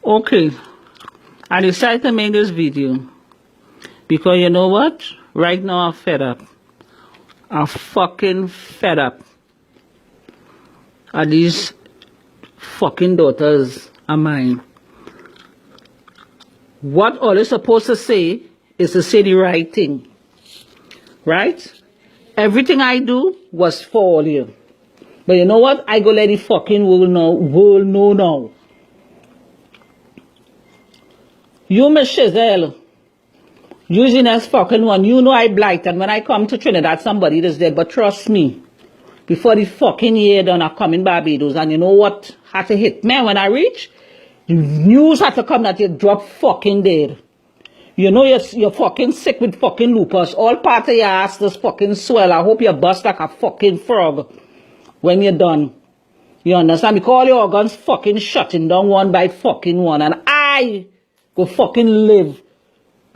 Okay, I decided to make this video because you know what? Right now I'm fed up. I'm fucking fed up of these fucking daughters of mine. What all they're supposed to say is to say the right thing. Right? Everything I do was for all you. But you know what? I go let the fucking world know now. You, Miss Chazelle, using as fucking one, you know I blight, and when I come to Trinidad, somebody is dead. But trust me, before the fucking year done, I come in Barbados, and you know what had to hit me when I reach? The news had to come that you drop fucking dead. You know you're fucking sick with fucking lupus. All part of your ass is fucking swell. I hope you bust like a fucking frog when you're done. You understand? Because all your organs fucking shutting down one by fucking one, and I go fucking live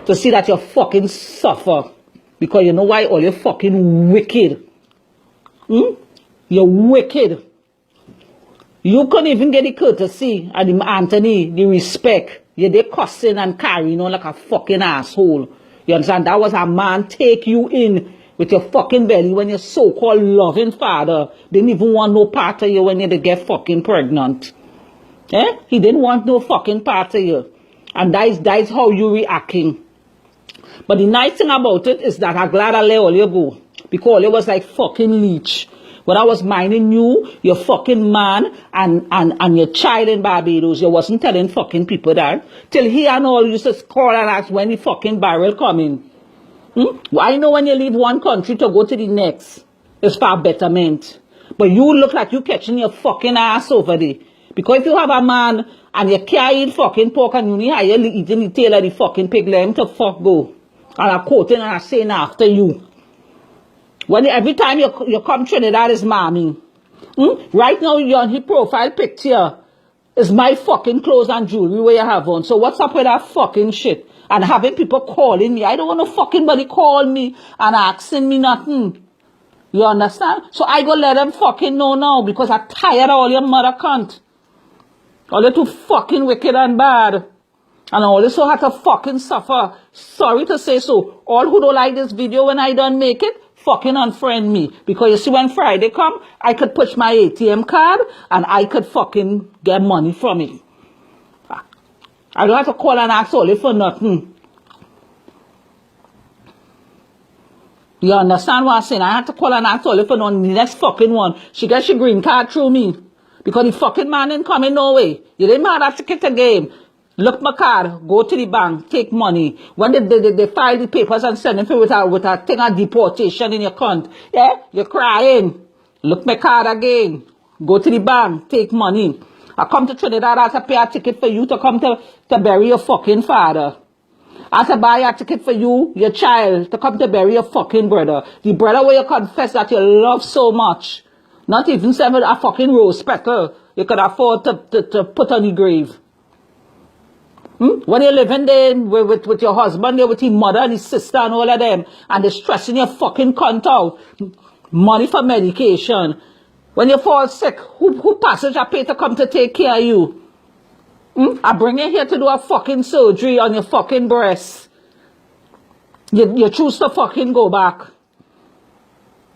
to see that you fucking suffer. Because you know why? All you're fucking wicked. You're wicked. You couldn't even get the courtesy and the Anthony, the respect. You're there cussing and carrying on like a fucking asshole. You understand? That was a man take you in with your fucking belly when your so-called loving father didn't even want no part of you when you get fucking pregnant. Eh? He didn't want no fucking part of you. And that's how you reacting. But the nice thing about it is that I'm glad I let all you go. Because all you was like fucking leech. When I was minding you, your fucking man, and your child in Barbados, you wasn't telling fucking people that. Till he and all used to call and ask when the fucking barrel coming. I know when you leave one country to go to the next, it's for betterment. But you look like you catching your fucking ass over there. Because if you have a man and you can't eat fucking pork and you need how you eating the tail of the fucking pig, let him to fuck go. And I'm quoting and I'm saying after you. Every time you come Trinidad is mommy. Right now you're on his profile picture. Is my fucking clothes and jewelry where you have on. So what's up with that fucking shit? And having people calling me. I don't want no fucking body call me and asking me nothing. You understand? So I go let them fucking know now because I'm tired of all your mother cunt. All you too fucking wicked and bad. And all this so had to fucking suffer. Sorry to say so. All who don't like this video when I don't make it, fucking unfriend me. Because you see when Friday come, I could push my ATM card and I could fucking get money from it. I don't have to call and ask Oli for nothing. You understand what I'm saying? I have to call and ask Oli for nothing. The next fucking one, she gets your green card through me. Because the fucking man didn't come in no way. You didn't have that ticket again. Look my card, go to the bank, take money. When they file the papers and send it with a thing of deportation in your account, yeah, you're crying. Look my card again. Go to the bank, take money. I come to Trinidad, I have to pay a ticket for you to come to bury your fucking father. I have to buy a ticket for you, your child, to come to bury your fucking brother. The brother where you confess that you love so much. Not even send a fucking rose petal you could afford to put on the grave. When you're living there with your husband, there with your mother and his sister and all of them, and they're stressing your fucking cunt out. Money for medication. When you fall sick, who passage I pay to come to take care of you? I bring you here to do a fucking surgery on your fucking breast. You choose to fucking go back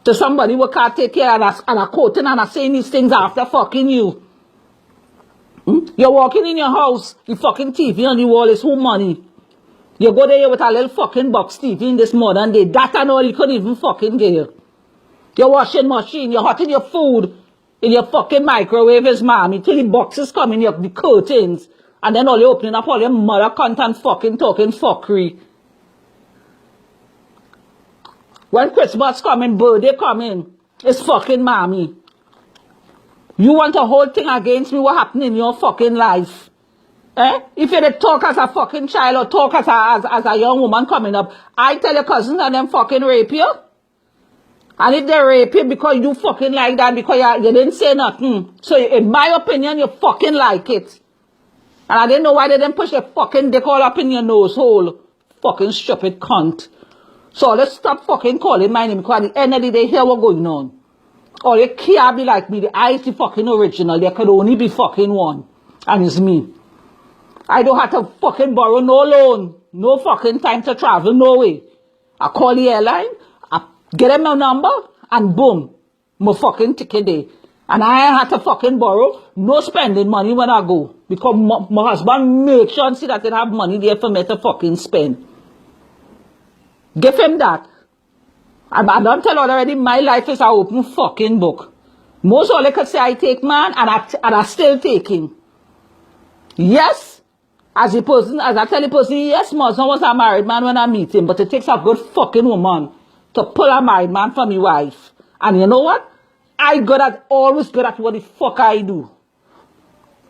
to somebody who can't take care and are quoting and are saying these things after fucking you. You're walking in your house, the fucking TV on the wall is who money? You go there with a little fucking box TV in this modern day. That and all you couldn't even fucking get you. Your washing machine, you're hotting your food in your fucking microwave is mommy till the boxes come in the curtains. And then all you opening up all your mother content fucking talking fuckery. When Christmas coming, birthday coming, it's fucking mommy. You want a whole thing against me, what happened in your fucking life? Eh? If you talk as a fucking child or talk as a young woman coming up, I tell your cousins and them fucking rape you. And if they rape you because you fucking like that, because you didn't say nothing. So in my opinion, you fucking like it. And I didn't know why they didn't push your fucking dick all up in your nose hole. Fucking stupid cunt. So let's stop fucking calling my name because at the end of the day, here what's going on. Or you can't be like me. I is the fucking original. There could only be fucking one. And it's me. I don't have to fucking borrow no loan. No fucking time to travel, no way. I call the airline, I get them my number, and boom, my fucking ticket there. And I ain't had to fucking borrow, no spending money when I go. Because my husband make sure and see that they have money there for me to fucking spend. Give him that. I don't tell already, my life is an open fucking book. Most all I could say I take man, and I still taking. Yes, as I tell the person, yes, my husband was a married man when I meet him, but it takes a good fucking woman to pull a married man for me wife. And you know what? Always good at what the fuck I do.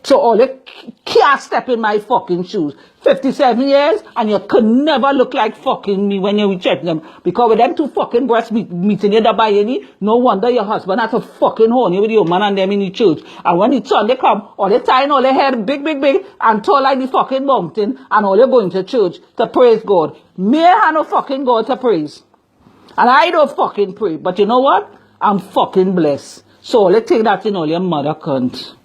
So all you can't step in my fucking shoes. 57 years, and you could never look like fucking me when you check them. Because with them two fucking breasts meeting you by any, no wonder your husband has to fucking horny with your man and them in the church. And when the Sunday come, all they tying all their hair big, and tall like the fucking mountain, and all you're going to church to praise God. Me have no fucking God to praise. And I don't fucking pray. But you know what? I'm fucking blessed. So all you take that in all your mother cunt.